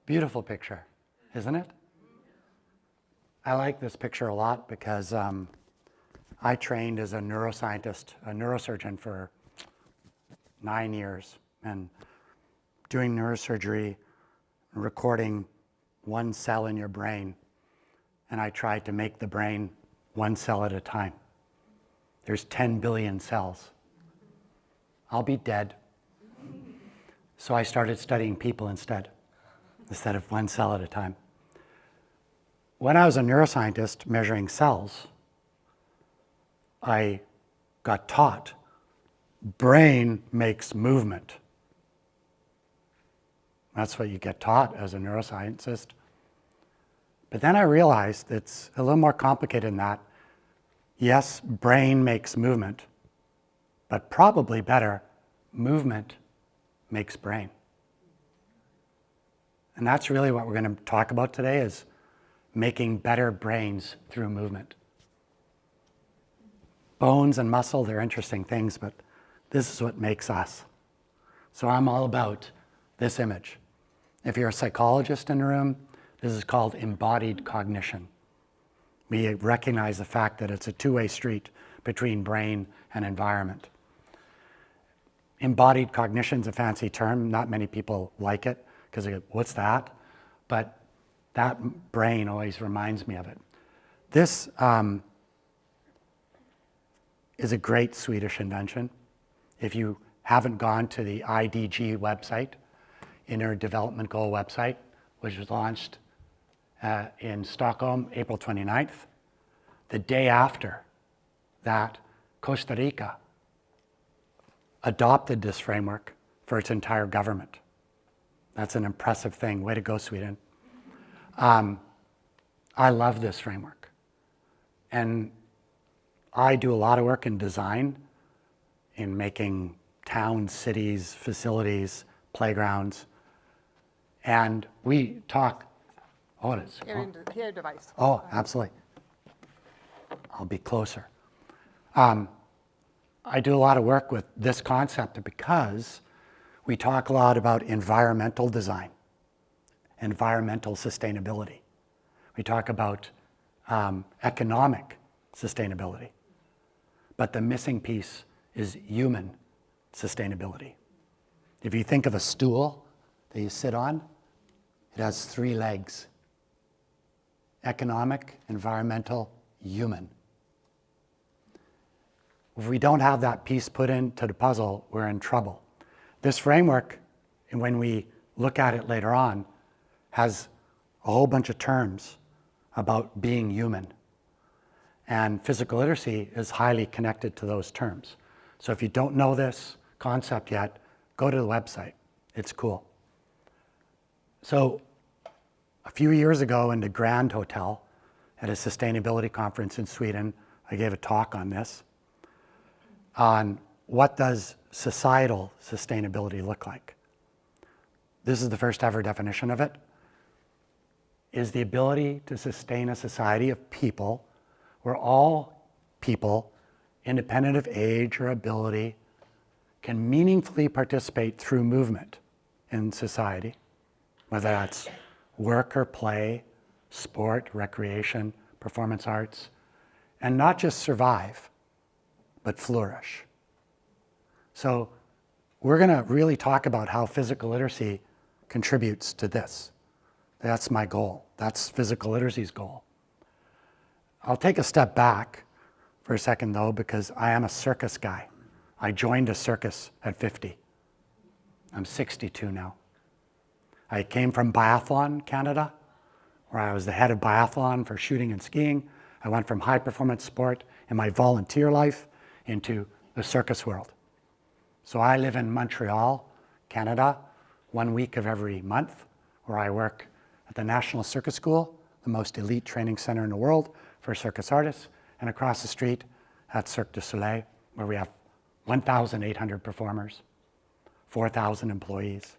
Beautiful picture, isn't it? I like this picture a lot because I trained as a neuroscientist, a neurosurgeon for 9 years, and doing neurosurgery, recording one cell in your brain, and I tried to make the brain one cell at a time. There's 10 billion cells. I'll be dead. So I started studying people instead of one cell at a time. When I was a neuroscientist measuring cells, I got taught brain makes movement. That's what you get taught as a neuroscientist. But then I realized it's a little more complicated than that. Yes, brain makes movement, but probably better, movement makes brain. And that's really what we're going to talk about today, is making better brains through movement. Bones and muscle, they're interesting things, but this is what makes us. So I'm all about this image. If you're a psychologist in the room, this is called embodied cognition. We recognize the fact that it's a two-way street between brain and environment. Embodied cognition is a fancy term. Not many people like it because they go, what's that? But that brain always reminds me of it. This is a great Swedish invention. If you haven't gone to the IDG website, Inner Development Goal website, which was launched in Stockholm, April 29th, the day after that, Costa Rica adopted this framework for its entire government. That's an impressive thing. Way to go, Sweden. I love this framework. And I do a lot of work in design, in making towns, cities, facilities, playgrounds. And we talk, oh, it is. Hear device. Oh, absolutely. I'll be closer. I do a lot of work with this concept because we talk a lot about environmental design, environmental sustainability. We talk about economic sustainability. But the missing piece is human sustainability. If you think of a stool that you sit on, it has 3 legs: economic, environmental, human. If we don't have that piece put into the puzzle, we're in trouble. This framework, and when we look at it later on, has a whole bunch of terms about being human. And physical literacy is highly connected to those terms. So if you don't know this concept yet, go to the website. It's cool. So a few years ago in the Grand Hotel at a sustainability conference in Sweden, I gave a talk on this, on what does societal sustainability look like. This is the first ever definition of it, is the ability to sustain a society of people where all people, independent of age or ability, can meaningfully participate through movement in society, whether that's work or play, sport, recreation, performance arts, and not just survive, but flourish. So we're going to really talk about how physical literacy contributes to this. That's my goal. That's physical literacy's goal. I'll take a step back for a second though, because I am a circus guy. I joined a circus at 50. I'm 62 now. I came from biathlon, Canada, where I was the head of biathlon for shooting and skiing. I went from high performance sport in my volunteer life into the circus world. So I live in Montreal, Canada, 1 week of every month, where I work at the National Circus School, the most elite training center in the world for circus artists, and across the street at Cirque du Soleil, where we have 1,800 performers, 4,000 employees.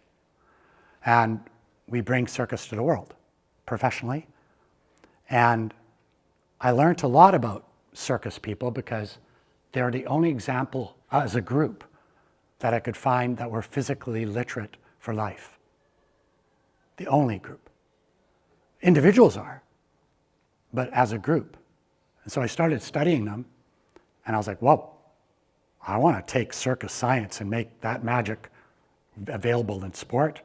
And we bring circus to the world professionally. And I learned a lot about circus people because they're the only example as a group that I could find that were physically literate for life. the only group. Individuals are, but as a group. And so I started studying them, and I was like, whoa, I want to take circus science and make that magic available in sport,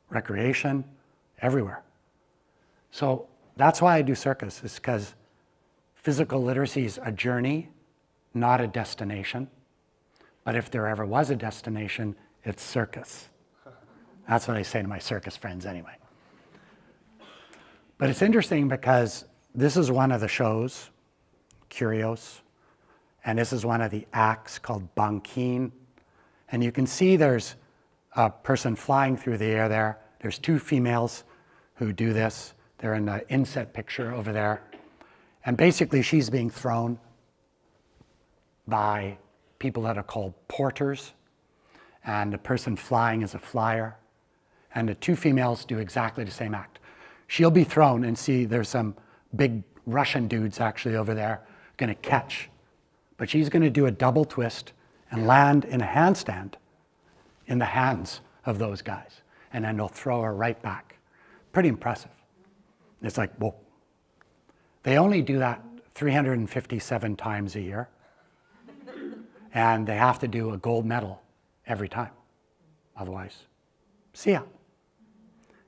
recreation, everywhere. So that's why I do circus, is because physical literacy is a journey, not a destination. But if there ever was a destination, it's circus. That's what I say to my circus friends anyway. But it's interesting because this is one of the shows, Kriellaars, and this is one of the acts called Bankin. And you can see there's a person flying through the air there. There's two females who do this. They're in the inset picture over there. And basically she's being thrown by people that are called porters. And the person flying is a flyer. And the two females do exactly the same act. She'll be thrown, and see there's some big Russian dudes actually over there gonna catch. But she's gonna do a double twist and land in a handstand in the hands of those guys. And then they'll throw her right back. Pretty impressive. It's like, whoa. They only do that 357 times a year. And they have to do a gold medal every time. Otherwise, see ya.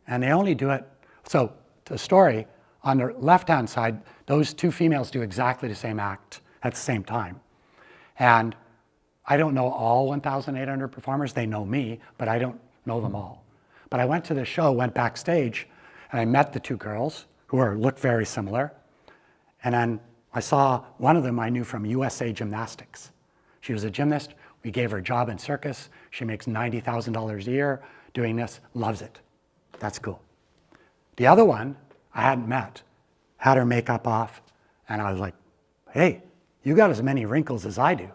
And they only do it, so the story, on the left-hand side, those two females do exactly the same act at the same time. And I don't know all 1,800 performers. They know me, but I don't know them all. But I went to the show, went backstage, and I met the two girls who looked very similar. And then I saw one of them I knew from USA Gymnastics. She was a gymnast. We gave her a job in circus. She makes $90,000 a year doing this, loves it. That's cool. The other one I hadn't met, had her makeup off, and I was like, hey, you got as many wrinkles as I do.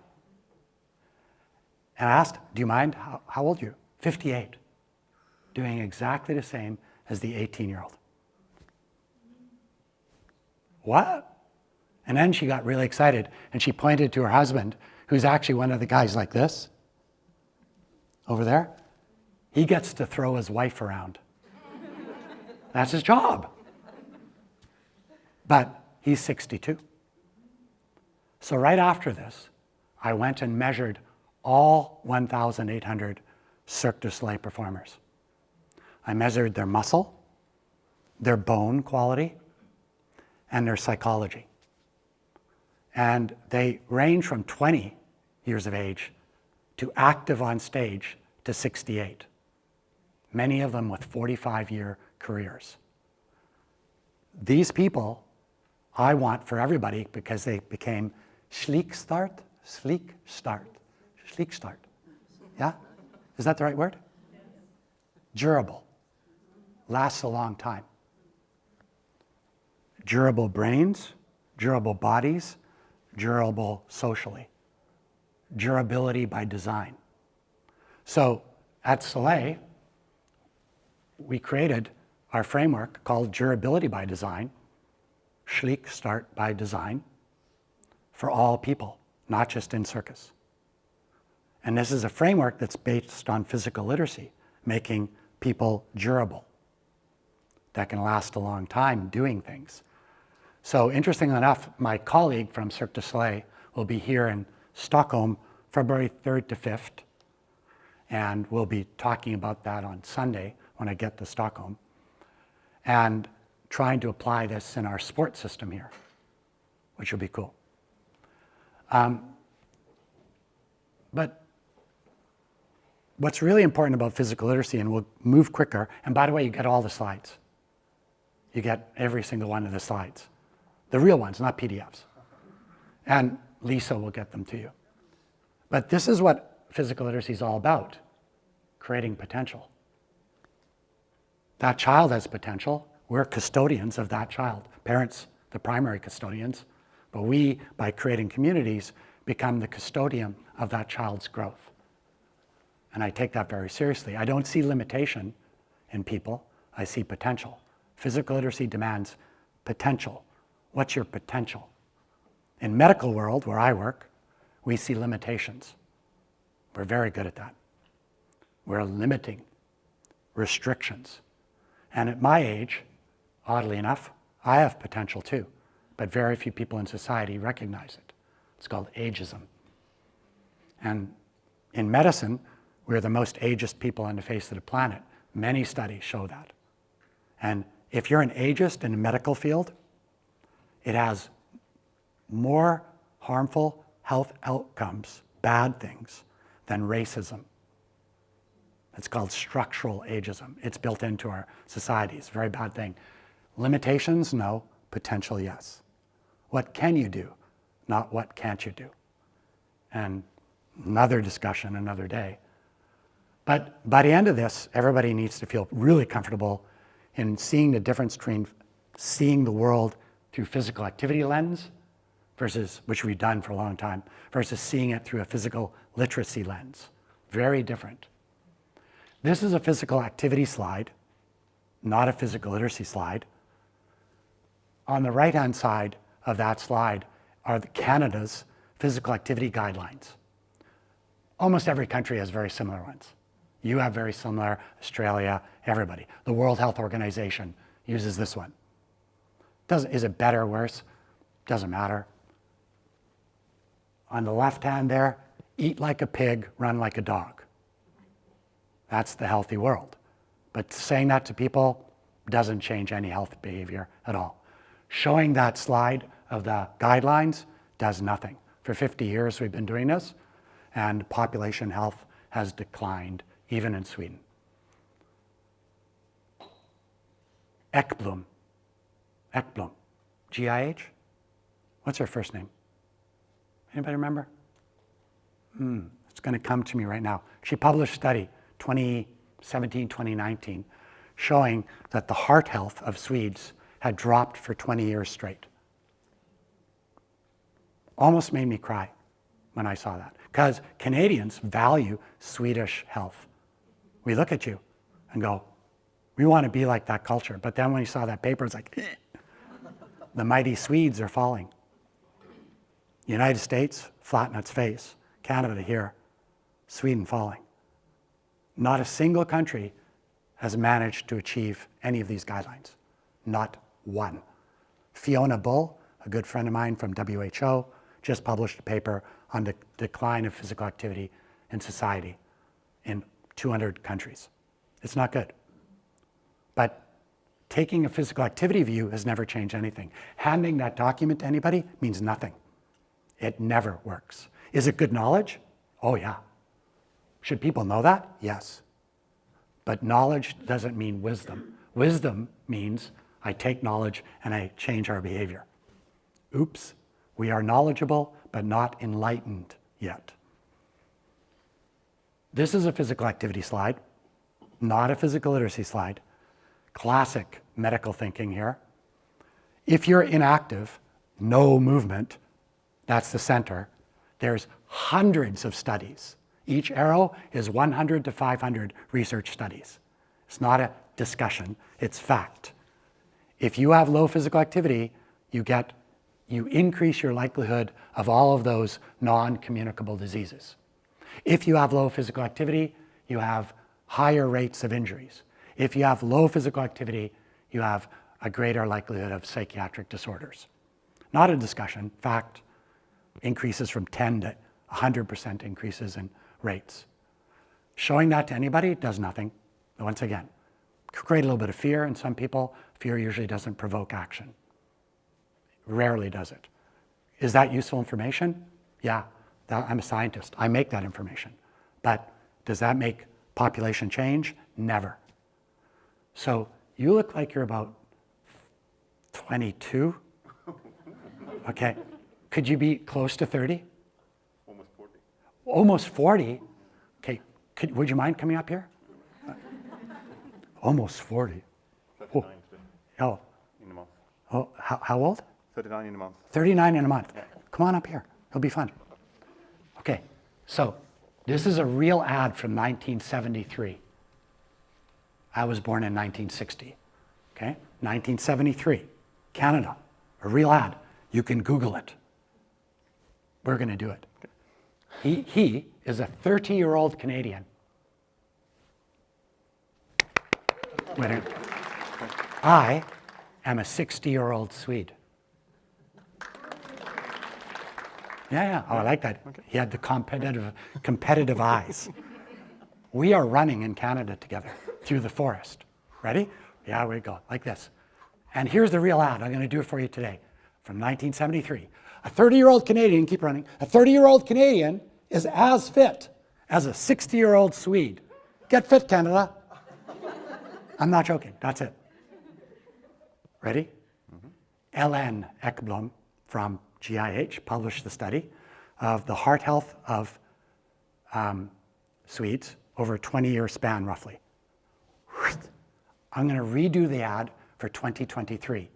And I asked, do you mind? How old are you? 58. Doing exactly the same as the 18-year-old. What? And then she got really excited, and she pointed to her husband, who's actually one of the guys like this, over there. He gets to throw his wife around. That's his job. But he's 62. So right after this, I went and measured all 1,800 Cirque du Soleil performers. I measured their muscle, their bone quality, and their psychology. And they range from 20 years of age to active on stage to 68. Many of them with 45-year careers. These people I want for everybody because they became sleek start. Yeah? Is that the right word? Durable. Lasts a long time. Durable brains, durable bodies, durable socially. Durability by design. So at Soleil, we created our framework called Durability by Design, Sleek Start by Design, for all people, not just in circus. And this is a framework that's based on physical literacy, making people durable, that can last a long time doing things. So interestingly enough, my colleague from Cirque du Soleil will be here in Stockholm February 3rd to 5th, and we'll be talking about that on Sunday when I get to Stockholm, and trying to apply this in our sports system here, which will be cool. But what's really important about physical literacy, and we'll move quicker, and by the way, you get all the slides. You get every single one of the slides. The real ones, not PDFs. And Lisa will get them to you. But this is what physical literacy is all about, creating potential. That child has potential. We're custodians of that child. Parents, the primary custodians. But we, by creating communities, become the custodian of that child's growth. And I take that very seriously. I don't see limitation in people. I see potential. Physical literacy demands potential. What's your potential? In medical world, where I work, we see limitations. We're very good at that. We're limiting restrictions. And at my age, oddly enough, I have potential too, but very few people in society recognize it. It's called ageism. And in medicine, we're the most ageist people on the face of the planet. Many studies show that. And if you're an ageist in the medical field, it has more harmful health outcomes, bad things, than racism. It's called structural ageism. It's built into our society. It's a very bad thing. Limitations, no. Potential, yes. What can you do? Not what can't you do. And another discussion, another day. But by the end of this, everybody needs to feel really comfortable in seeing the difference between seeing the world through physical activity lens versus, which we've done for a long time, versus seeing it through a physical literacy lens. Very different. This is a physical activity slide, not a physical literacy slide. On the right-hand side of that slide are Canada's physical activity guidelines. Almost every country has very similar ones. You have very similar, Australia, everybody. The World Health Organization uses this one. Is it better or worse? Doesn't matter. On the left hand there, eat like a pig, run like a dog. That's the healthy world. But saying that to people doesn't change any health behavior at all. Showing that slide of the guidelines does nothing. For 50 years we've been doing this, and population health has declined, even in Sweden. Ekblom, G-I-H? What's her first name? Anybody remember? It's going to come to me right now. She published a study, 2017, 2019, showing that the heart health of Swedes had dropped for 20 years straight. Almost made me cry when I saw that, because Canadians value Swedish health. We look at you and go, we want to be like that culture. But then when you saw that paper, it's like, the mighty Swedes are falling. United States, flat in its face. Canada here, Sweden falling. Not a single country has managed to achieve any of these guidelines. Not one. Fiona Bull, a good friend of mine from WHO, just published a paper on the decline of physical activity in society in 200 countries. It's not good. But taking a physical activity view has never changed anything. Handing that document to anybody means nothing. It never works. Is it good knowledge? Oh yeah. Should people know that? Yes. But knowledge doesn't mean wisdom. Wisdom means I take knowledge and I change our behavior. Oops, we are knowledgeable but not enlightened yet. This is a physical activity slide, not a physical literacy slide. Classic medical thinking here. If you're inactive, no movement, that's the center. There's hundreds of studies. Each arrow is 100 to 500 research studies. It's not a discussion, it's fact. If you have low physical activity, you increase your likelihood of all of those non-communicable diseases. If you have low physical activity, you have higher rates of injuries. If you have low physical activity, you have a greater likelihood of psychiatric disorders. Not a discussion, fact. Increases from 10 to 100% increases in rates. Showing that to anybody does nothing. Once again, create a little bit of fear in some people. Fear usually doesn't provoke action. Rarely does it. Is that useful information? Yeah, I'm a scientist. I make that information. But does that make population change? Never. So you look like you're about 22. Okay. Could you be close to 30? Almost 40. Almost 40? Okay. Would you mind coming up here? Almost 40. 39 Oh. in a month. Oh, how old? 39 in a month. 39 in a month. Yeah. Come on up here. It'll be fun. Okay. So this is a real ad from 1973. I was born in 1960. Okay? 1973. Canada. A real ad. You can Google it. We're going to do it. He is a 30-year-old Canadian. Wait a minute. I am a 60-year-old Swede. Yeah. Oh, I like that. Okay. He had the competitive eyes. We are running in Canada together through the forest. Ready? Yeah, we go, like this. And here's the real ad. I'm going to do it for you today. From 1973. A 30-year-old Canadian, keep running, a 30-year-old Canadian is as fit as a 60-year-old Swede. Get fit, Canada. I'm not joking. That's it. Ready? L.N. Ekblom from GIH published the study of the heart health of Swedes over a 20-year span, roughly. I'm going to redo the ad for 2023.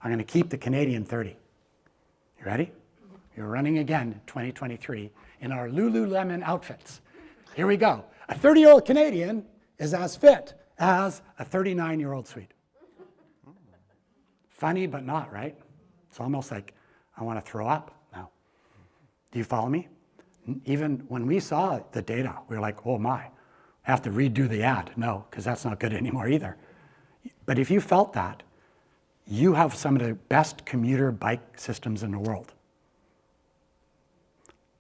I'm going to keep the Canadian 30. You ready? You're running again 2023 in our Lululemon outfits. Here we go. A 30-year-old Canadian is as fit as a 39-year-old Swede. Funny, but not, right? It's almost like I want to throw up now. Do you follow me? Even when we saw the data, we were like, oh my, I have to redo the ad. No, because that's not good anymore either. But if you felt that, you have some of the best commuter bike systems in the world.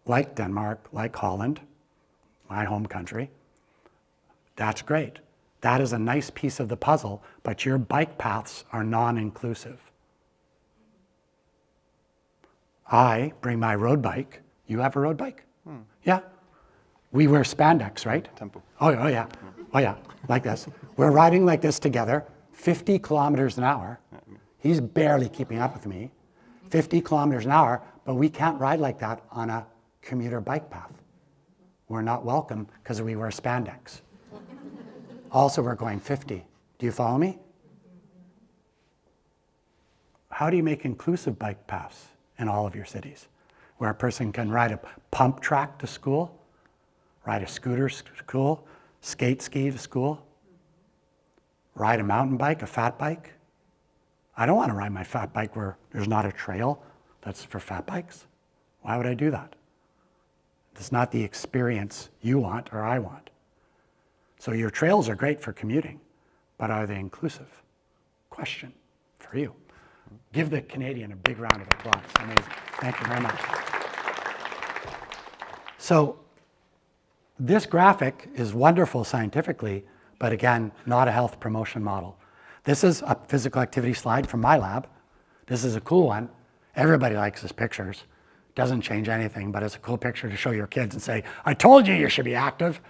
Like Denmark, like Holland, my home country. That's great. That is a nice piece of the puzzle, but your bike paths are non-inclusive. I bring my road bike. You have a road bike? Yeah. We wear spandex, right? Tempo. Oh yeah. Oh yeah, like this. We're riding like this together, 50 kilometers an hour. He's barely keeping up with me. 50 kilometers an hour, but we can't ride like that on a commuter bike path. We're not welcome because we wear spandex. Also, we're going 50. Do you follow me? How do you make inclusive bike paths in all of your cities? Where a person can ride a pump track to school, ride a scooter to school, skate ski to school, ride a mountain bike, a fat bike. I don't want to ride my fat bike where there's not a trail that's for fat bikes. Why would I do that? It's not the experience you want or I want. So your trails are great for commuting, but are they inclusive? Question for you. Give the Canadian a big round of applause. Amazing. Thank you very much. So this graphic is wonderful scientifically, but again, not a health promotion model. This is a physical activity slide from my lab. This is a cool one. Everybody likes his pictures. Doesn't change anything, but it's a cool picture to show your kids and say, I told you you should be active,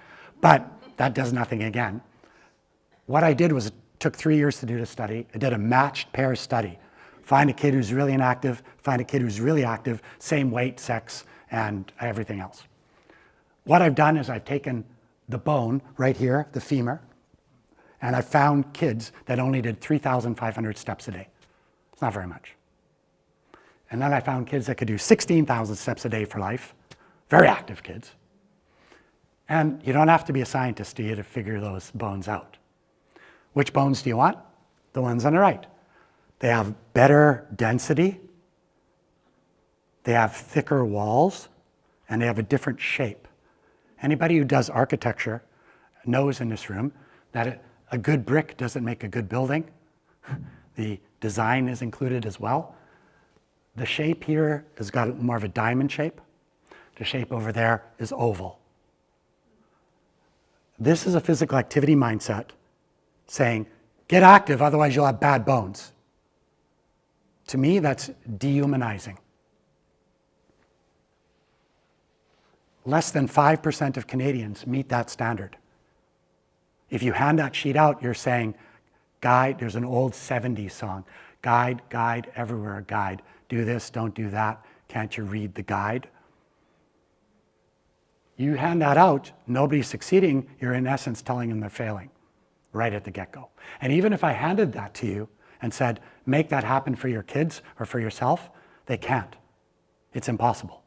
but that does nothing again. What I did was it took 3 years to do the study. I did a matched pair study. Find a kid who's really inactive, find a kid who's really active, same weight, sex, and everything else. What I've done is I've taken the bone right here, the femur, and I found kids that only did 3,500 steps a day. It's not very much. And then I found kids that could do 16,000 steps a day for life, very active kids. And you don't have to be a scientist, do you, to figure those bones out. Which bones do you want? The ones on the right. They have better density, they have thicker walls, and they have a different shape. Anybody who does architecture knows in this room that a good brick doesn't make a good building. The design is included as well. The shape here has got more of a diamond shape. The shape over there is oval. This is a physical activity mindset saying, get active, otherwise you'll have bad bones. To me, that's dehumanizing. Less than 5% of Canadians meet that standard. If you hand that sheet out, you're saying, guide, there's an old 70s song, guide, guide, everywhere a guide. Do this, don't do that. Can't you read the guide? You hand that out, nobody's succeeding, you're in essence telling them they're failing right at the get-go. And even if I handed that to you and said, make that happen for your kids or for yourself, they can't. It's impossible.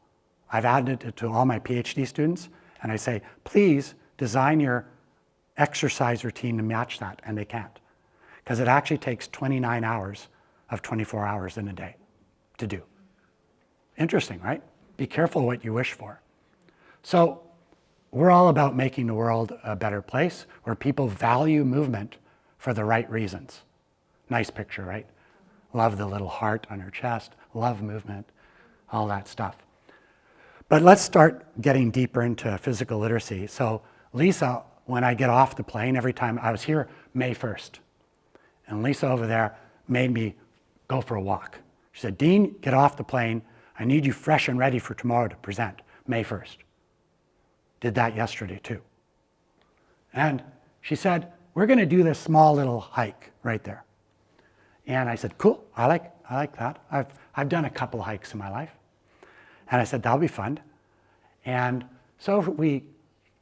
I've added it to all my PhD students, and I say, please design your exercise routine to match that, and they can't. Because it actually takes 29 hours of 24 hours in a day to do. Interesting, right? Be careful what you wish for. So we're all about making the world a better place where people value movement for the right reasons. Nice picture, right? Love the little heart on her chest, love movement, all that stuff. But let's start getting deeper into physical literacy. So Lisa, when I get off the plane, every time I was here May 1st, and Lisa over there made me go for a walk. She said, Dean, get off the plane. I need you fresh and ready for tomorrow to present, May 1st. Did that yesterday too. And she said, we're going to do this small little hike right there. And I said, cool, I like that. I've done a couple of hikes in my life. And I said, that'll be fun. And so we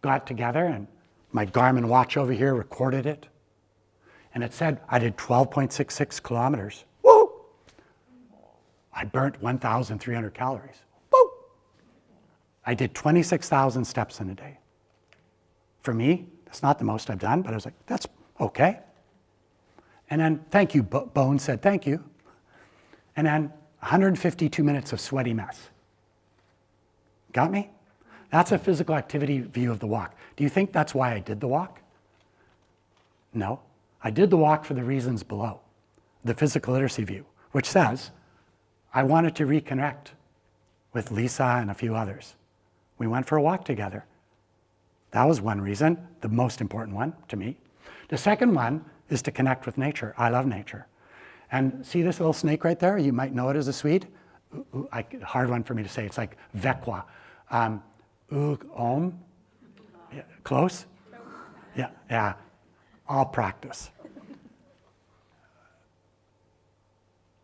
got together, and my Garmin watch over here recorded it. And it said I did 12.66 kilometers. Woo! I burnt 1,300 calories. Woo! I did 26,000 steps in a day. For me, that's not the most I've done, but I was like, that's okay. And then, thank you, Bone said thank you. And then 152 minutes of sweaty mess. Got me? That's a physical activity view of the walk. Do you think that's why I did the walk? No. I did the walk for the reasons below. The physical literacy view, which says, I wanted to reconnect with Lisa and a few others. We went for a walk together. That was one reason, the most important one to me. The second one is to connect with nature. I love nature. And see this little snake right there? You might know it as a Swede. Hard one for me to say. It's like vekwa. Om. Yeah, close? Yeah. I'll practice.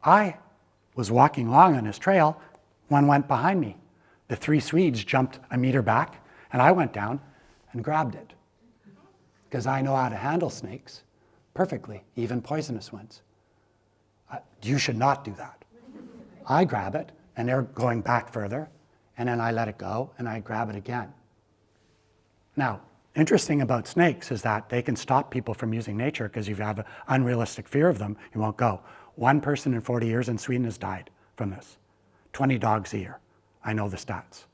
I was walking along on this trail. One went behind me. The three Swedes jumped a meter back, and I went down and grabbed it. Because I know how to handle snakes perfectly, even poisonous ones. You should not do that. I grab it, and they're going back further, and then I let it go, and I grab it again. Now, interesting about snakes is that they can stop people from using nature because if you have an unrealistic fear of them, you won't go. One person in 40 years in Sweden has died from this. 20 dogs a year. I know the stats.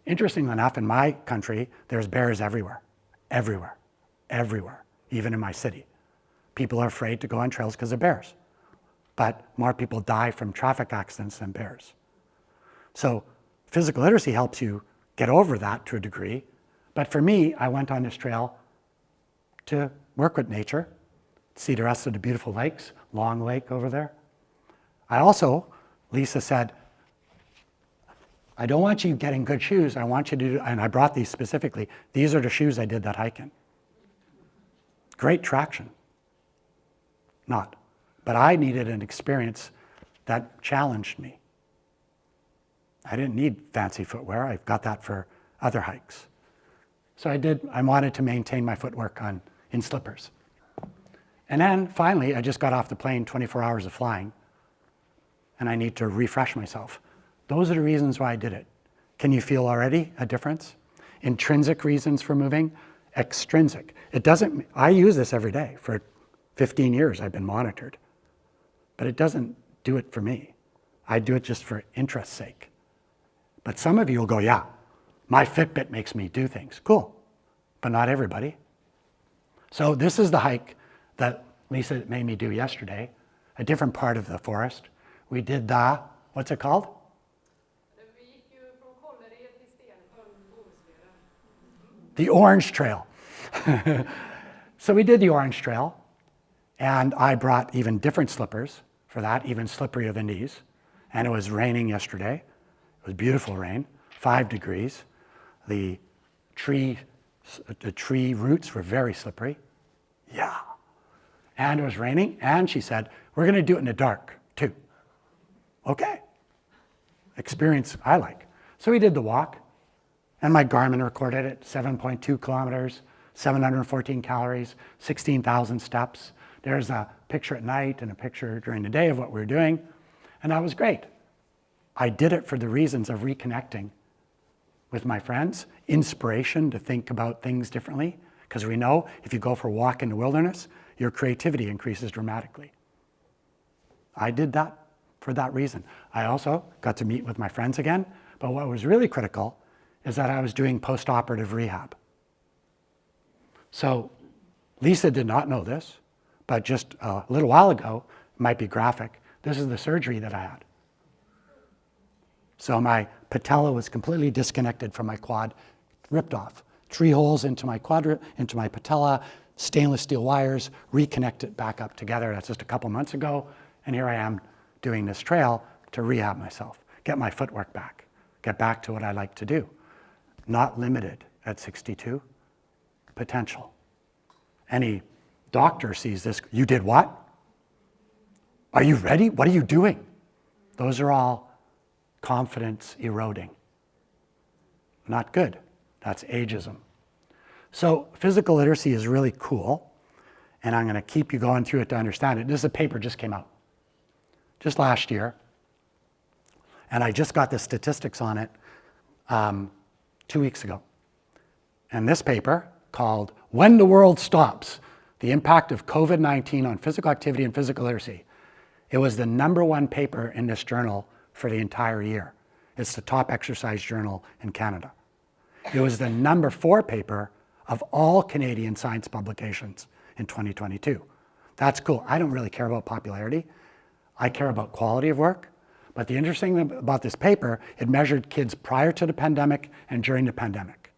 Interestingly enough, in my country, there's bears everywhere. Everywhere. Everywhere. Even in my city. People are afraid to go on trails because of bears. But more people die from traffic accidents than bears. So physical literacy helps you get over that to a degree. But for me, I went on this trail to work with nature, see the rest of the beautiful lakes, Long Lake over there. I also, Lisa said, I don't want you getting good shoes. I want you to do, and I brought these specifically. These are the shoes I did that hike in. Great traction. Not. But I needed an experience that challenged me. I didn't need fancy footwear. I've got that for other hikes. So I wanted to maintain my footwork in slippers. And then finally, I just got off the plane, 24 hours of flying, and I need to refresh myself. Those are the reasons why I did it. Can you feel already a difference? Intrinsic reasons for moving, extrinsic. I use this every day. For 15 years I've been monitored. But it doesn't do it for me. I do it just for interest's sake. But some of you will go, yeah, my Fitbit makes me do things. Cool, but not everybody. So this is the hike that Lisa made me do yesterday, a different part of the forest. We did what's it called? The Orange Trail. So we did the Orange Trail, and I brought even different slippers for that, even slipperier than these. And it was raining yesterday. It was beautiful rain, 5 degrees. The tree roots were very slippery. Yeah. And it was raining, and she said, we're going to do it in the dark, too. Okay. Experience I like. So we did the walk, and my Garmin recorded it, 7.2 kilometers, 714 calories, 16,000 steps. There's a picture at night and a picture during the day of what we were doing, and that was great. I did it for the reasons of reconnecting with my friends, inspiration to think about things differently, because we know if you go for a walk in the wilderness, your creativity increases dramatically. I did that for that reason. I also got to meet with my friends again, but what was really critical is that I was doing post-operative rehab. So Lisa did not know this, but just a little while ago, it might be graphic, this is the surgery that I had. So my patella was completely disconnected from my quad, ripped off. 3 holes into my into my patella, stainless steel wires, reconnect it back up together. That's just a couple months ago. And here I am doing this trail to rehab myself, get my footwork back, get back to what I like to do. Not limited at 62, potential. Any doctor sees this, you did what? Are you ready? What are you doing? Those are all confidence eroding. Not good. That's ageism. So physical literacy is really cool, and I'm going to keep you going through it to understand it. This is a paper just came out, just last year, and I just got the statistics on it 2 weeks ago. And this paper, called When the World Stops, the Impact of COVID-19 on Physical Activity and Physical Literacy. It was the #1 paper in this journal for the entire year. It's the top exercise journal in Canada. It was the #4 paper of all Canadian science publications in 2022. That's cool. I don't really care about popularity. I care about quality of work. But the interesting thing about this paper, it measured kids prior to the pandemic and during the pandemic.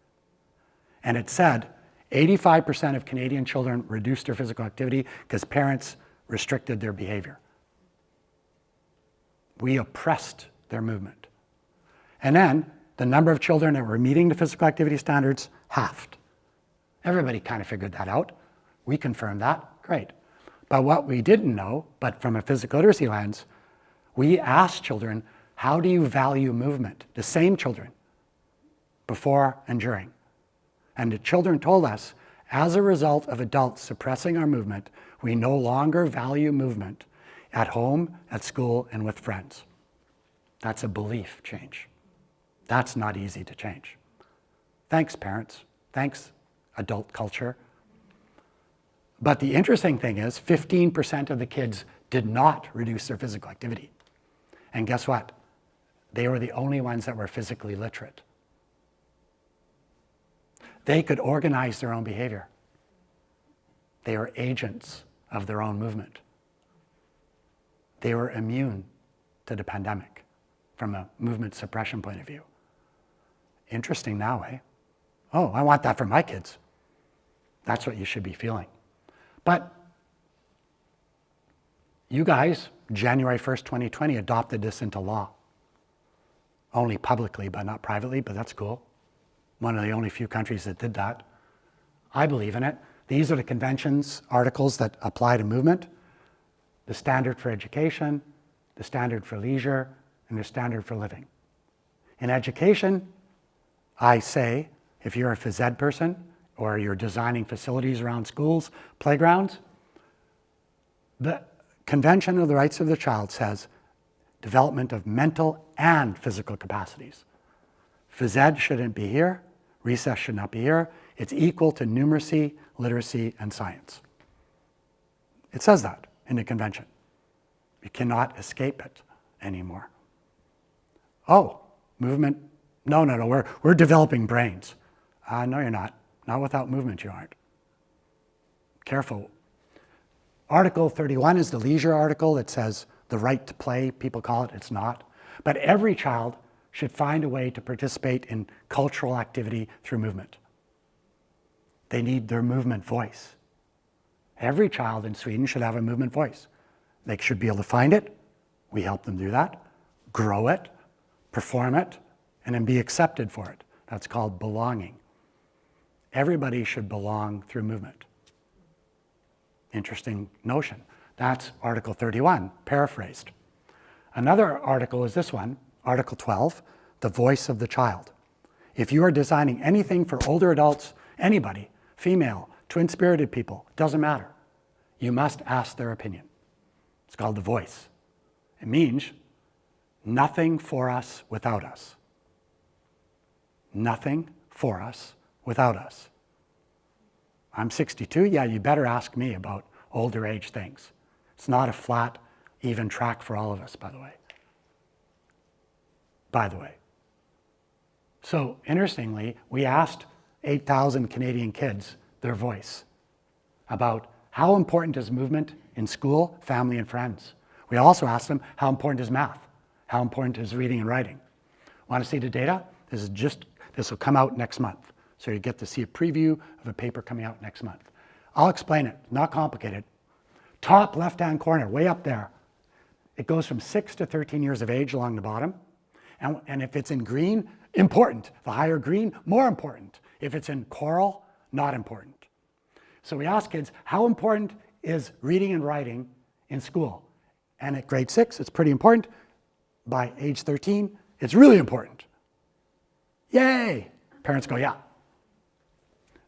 And it said 85% of Canadian children reduced their physical activity because parents restricted their behavior. We oppressed their movement. And then the number of children that were meeting the physical activity standards halved. Everybody kind of figured that out. We confirmed that, great. But what we didn't know, but from a physical literacy lens, we asked children, how do you value movement? The same children, before and during. And the children told us, as a result of adults suppressing our movement, we no longer value movement at home, at school, and with friends. That's a belief change. That's not easy to change. Thanks, parents. Thanks, adult culture. But the interesting thing is 15% of the kids did not reduce their physical activity. And guess what? They were the only ones that were physically literate. They could organize their own behavior. They were agents of their own movement. They were immune to the pandemic from a movement suppression point of view. Interesting now, eh? Oh, I want that for my kids. That's what you should be feeling. But you guys, January 1st, 2020, adopted this into law. Only publicly, but not privately, but that's cool. One of the only few countries that did that. I believe in it. These are the conventions articles that apply to movement. The standard for education, the standard for leisure, and the standard for living. In education, I say, if you're a phys ed person, or you're designing facilities around schools, playgrounds, the Convention of the Rights of the Child says development of mental and physical capacities. Phys ed shouldn't be here, recess should not be here. It's equal to numeracy, literacy, and science. It says that in the convention. You cannot escape it anymore. Oh, movement, no, we're developing brains. No, you're not. Not without movement, you aren't. Careful. Article 31 is the leisure article that says the right to play, people call it, it's not. But every child should find a way to participate in cultural activity through movement. They need their movement voice. Every child in Sweden should have a movement voice. They should be able to find it. We help them do that, grow it, perform it, and then be accepted for it. That's called belonging. Everybody should belong through movement. Interesting notion. That's Article 31, paraphrased. Another article is this one, Article 12, the voice of the child. If you are designing anything for older adults, anybody, female, twin-spirited people, doesn't matter. You must ask their opinion. It's called the voice. It means nothing for us without us. Nothing for us without us. I'm 62, yeah, you better ask me about older age things. It's not a flat, even track for all of us, by the way. So interestingly, we asked 8,000 Canadian kids their voice about How important is movement in school, family, and friends? We also asked them, how important is math? How important is reading and writing? Want to see the data? This will come out next month. So you get to see a preview of a paper coming out next month. I'll explain it, not complicated. Top left-hand corner, way up there. It goes from 6 to 13 years of age along the bottom. And if it's in green, important. The higher green, more important. If it's in coral, not important. So we ask kids, how important is reading and writing in school? And at grade 6, it's pretty important. By age 13, it's really important. Yay! Parents go, yeah.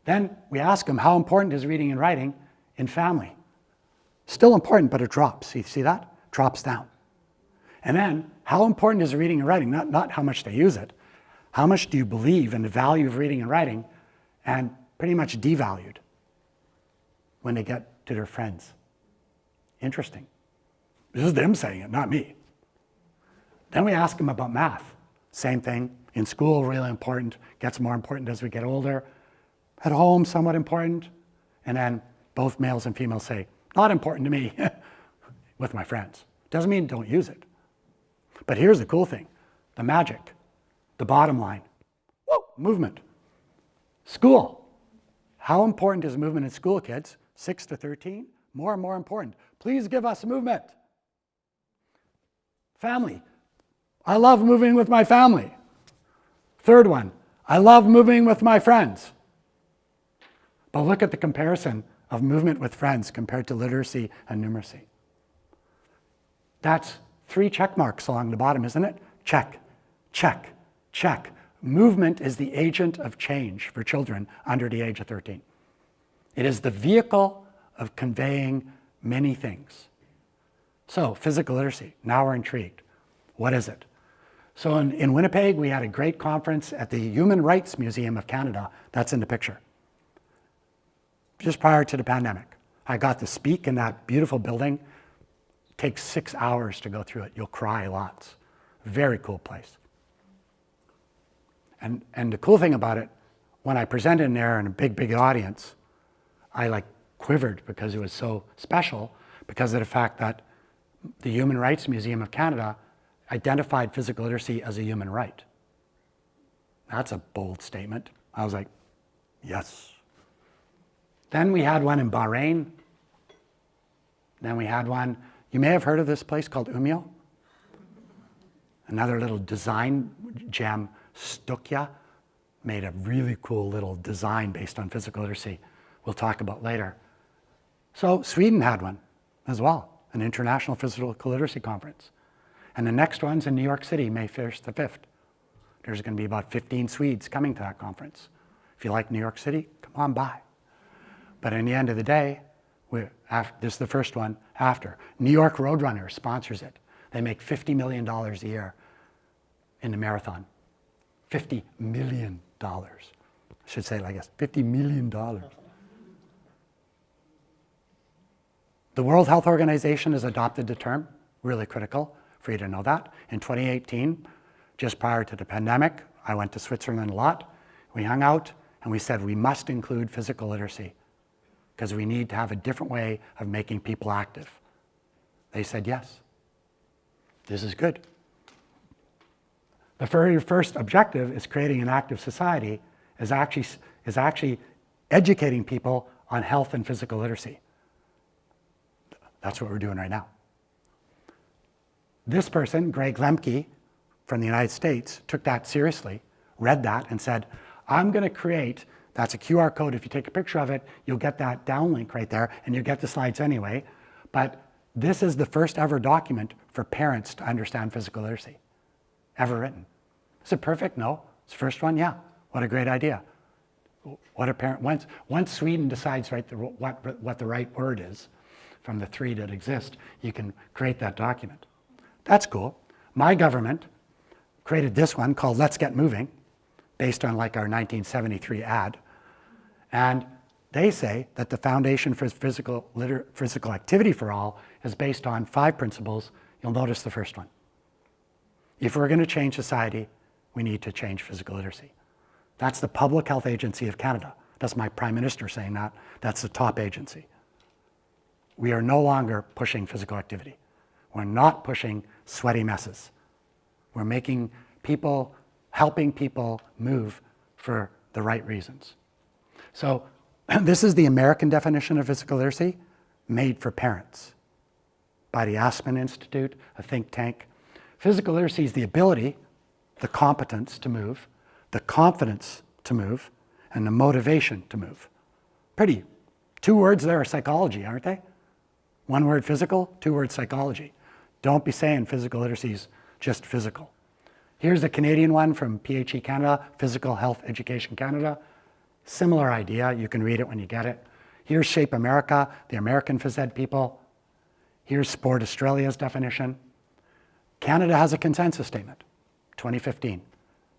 Then we ask them, how important is reading and writing in family? Still important, but it drops. You see that? Drops down. And then, how important is reading and writing? Not how much they use it. How much do you believe in the value of reading and writing? And pretty much devalued when they get to their friends. Interesting. This is them saying it, not me. Then we ask them about math. Same thing. In school, really important. Gets more important as we get older. At home, somewhat important. And then both males and females say, not important to me with my friends. Doesn't mean don't use it. But here's the cool thing, the magic, the bottom line. Woo, movement. School. How important is movement in school, kids? 6 to 13? More and more important. Please give us movement. Family. I love moving with my family. Third one, I love moving with my friends. But look at the comparison of movement with friends compared to literacy and numeracy. That's 3 check marks along the bottom, isn't it? Check, check, check. Movement is the agent of change for children under the age of 13. It is the vehicle of conveying many things. So, physical literacy, now we're intrigued. What is it? So in Winnipeg, we had a great conference at the Human Rights Museum of Canada. That's in the picture. Just prior to the pandemic. I got to speak in that beautiful building. It takes 6 hours to go through it. You'll cry lots. Very cool place. And the cool thing about it, when I presented in there in a big audience, I quivered because it was so special because of the fact that the Human Rights Museum of Canada identified physical literacy as a human right. That's a bold statement. I was like, yes. Then we had one in Bahrain. Then we had one, you may have heard of this place called Umeå. Another little design gem, Stukia, made a really cool little design based on physical literacy. We'll talk about later. So Sweden had one as well, an international physical literacy conference. And the next one's in New York City, May 1st to 5th. There's going to be about 15 Swedes coming to that conference. If you like New York City, come on by. But in the end of the day, this is the first one after. New York Roadrunners sponsors it. They make $50 million a year in the marathon. $50 million. I should say it like this, $50 million. The World Health Organization has adopted the term, really critical for you to know that. In 2018, just prior to the pandemic, I went to Switzerland a lot. We hung out and we said we must include physical literacy because we need to have a different way of making people active. They said yes. This is good. The very first objective is creating an active society, is actually educating people on health and physical literacy. That's what we're doing right now. This person, Greg Lemke from the United States, took that seriously, read that and said, I'm going to create, that's a QR code. If you take a picture of it, you'll get that downlink right there and you'll get the slides anyway. But this is the first ever document for parents to understand physical literacy ever written. Is it perfect? No. It's the first one? Yeah. What a great idea. What a parent, once Sweden decides what the right word is from the 3 that exist, you can create that document. That's cool. My government created this one called Let's Get Moving, based on our 1973 ad. And they say that the foundation for physical activity for all is based on 5 principles. You'll notice the first one. If we're going to change society, we need to change physical literacy. That's the Public Health Agency of Canada. That's my Prime Minister saying that. That's the top agency. we are no longer pushing physical activity. We're not pushing sweaty messes. We're making people, helping people move for the right reasons. So this is the American definition of physical literacy, made for parents by the Aspen Institute, a think tank. Physical literacy is the ability, the competence to move, the confidence to move, and the motivation to move. Pretty, 2 words there are psychology, aren't they? 1 word physical, 2 words psychology. Don't be saying physical literacy is just physical. Here's a Canadian one from PHE Canada, Physical Health Education Canada. Similar idea, you can read it when you get it. Here's Shape America, the American phys ed people. Here's Sport Australia's definition. Canada has a consensus statement, 2015.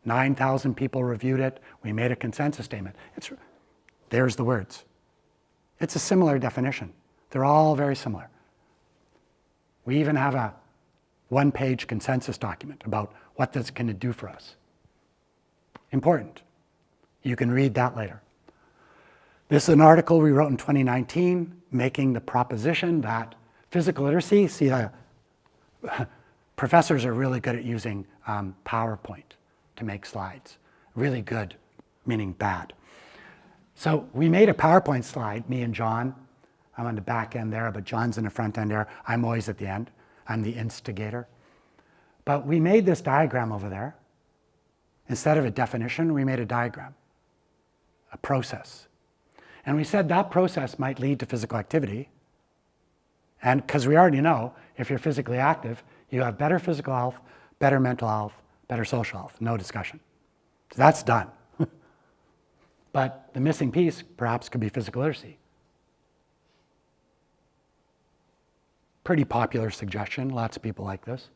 9,000 people reviewed it. We made a consensus statement. There's the words. It's a similar definition. They're all very similar. We even have a 1-page consensus document about what this can do for us. Important. You can read that later. This is an article we wrote in 2019 making the proposition that physical literacy, see, professors are really good at using PowerPoint to make slides. Really good, meaning bad. So we made a PowerPoint slide, me and John. I'm on the back end there, but John's in the front end there. I'm always at the end. I'm the instigator. But we made this diagram over there. Instead of a definition, we made a diagram, a process. And we said that process might lead to physical activity. And because we already know, if you're physically active, you have better physical health, better mental health, better social health, no discussion. So that's done. But the missing piece perhaps could be physical literacy. Pretty popular suggestion, lots of people like this.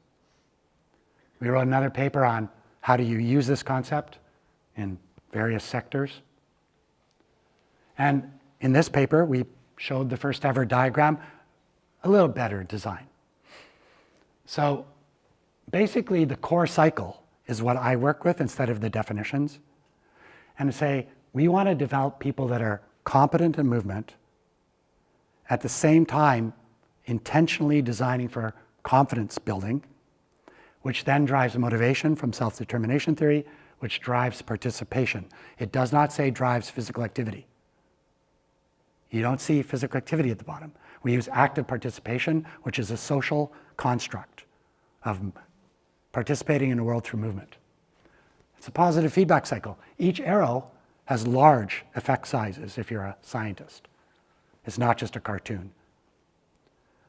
We wrote another paper on how do you use this concept in various sectors. And in this paper, we showed the first ever diagram, a little better design. So basically the core cycle is what I work with instead of the definitions. And to say, we want to develop people that are competent in movement, at the same time intentionally designing for confidence building, which then drives motivation from self-determination theory, which drives participation. It does not say drives physical activity. You don't see physical activity at the bottom. We use active participation, which is a social construct of participating in the world through movement. It's a positive feedback cycle. Each arrow has large effect sizes if you're a scientist. It's not just a cartoon.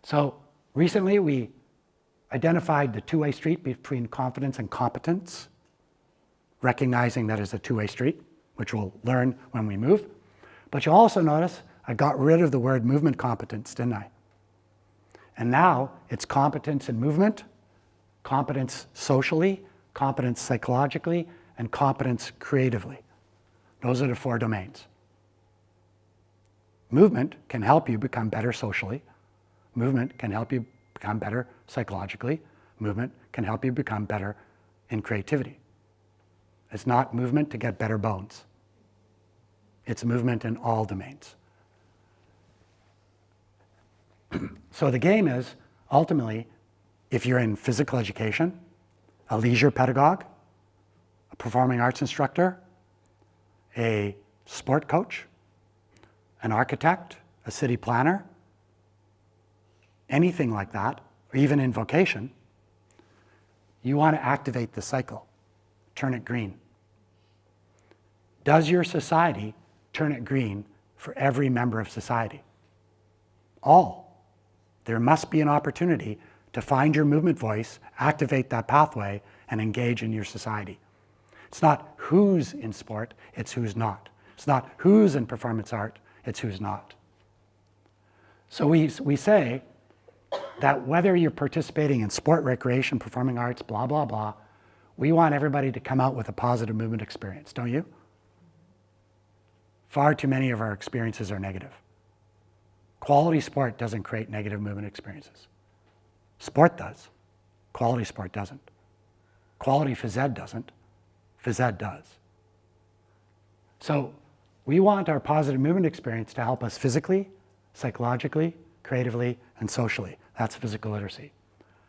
So recently we identified the two-way street between confidence and competence, recognizing that it's a two-way street, which we'll learn when we move. But you'll also notice I got rid of the word movement competence, didn't I? And now it's competence in movement, competence socially, competence psychologically, and competence creatively. Those are the 4 domains. Movement can help you become better socially. Movement can help you become better psychologically. Movement can help you become better in creativity. It's not movement to get better bones. It's movement in all domains. So the game is, ultimately, if you're in physical education, a leisure pedagogue, a performing arts instructor, a sport coach, an architect, a city planner, anything like that, or even in vocation, you want to activate the cycle, turn it green. Does your society turn it green for every member of society? All. There must be an opportunity to find your movement voice, activate that pathway, and engage in your society. It's not who's in sport, it's who's not. It's not who's in performance art, it's who's not. So we say that whether you're participating in sport, recreation, performing arts, blah, blah, blah, we want everybody to come out with a positive movement experience, don't you? Far too many of our experiences are negative. Quality sport doesn't create negative movement experiences. Sport does. Quality sport doesn't. Quality phys ed doesn't. Phys ed does. So we want our positive movement experience to help us physically, psychologically, creatively, and socially. That's physical literacy.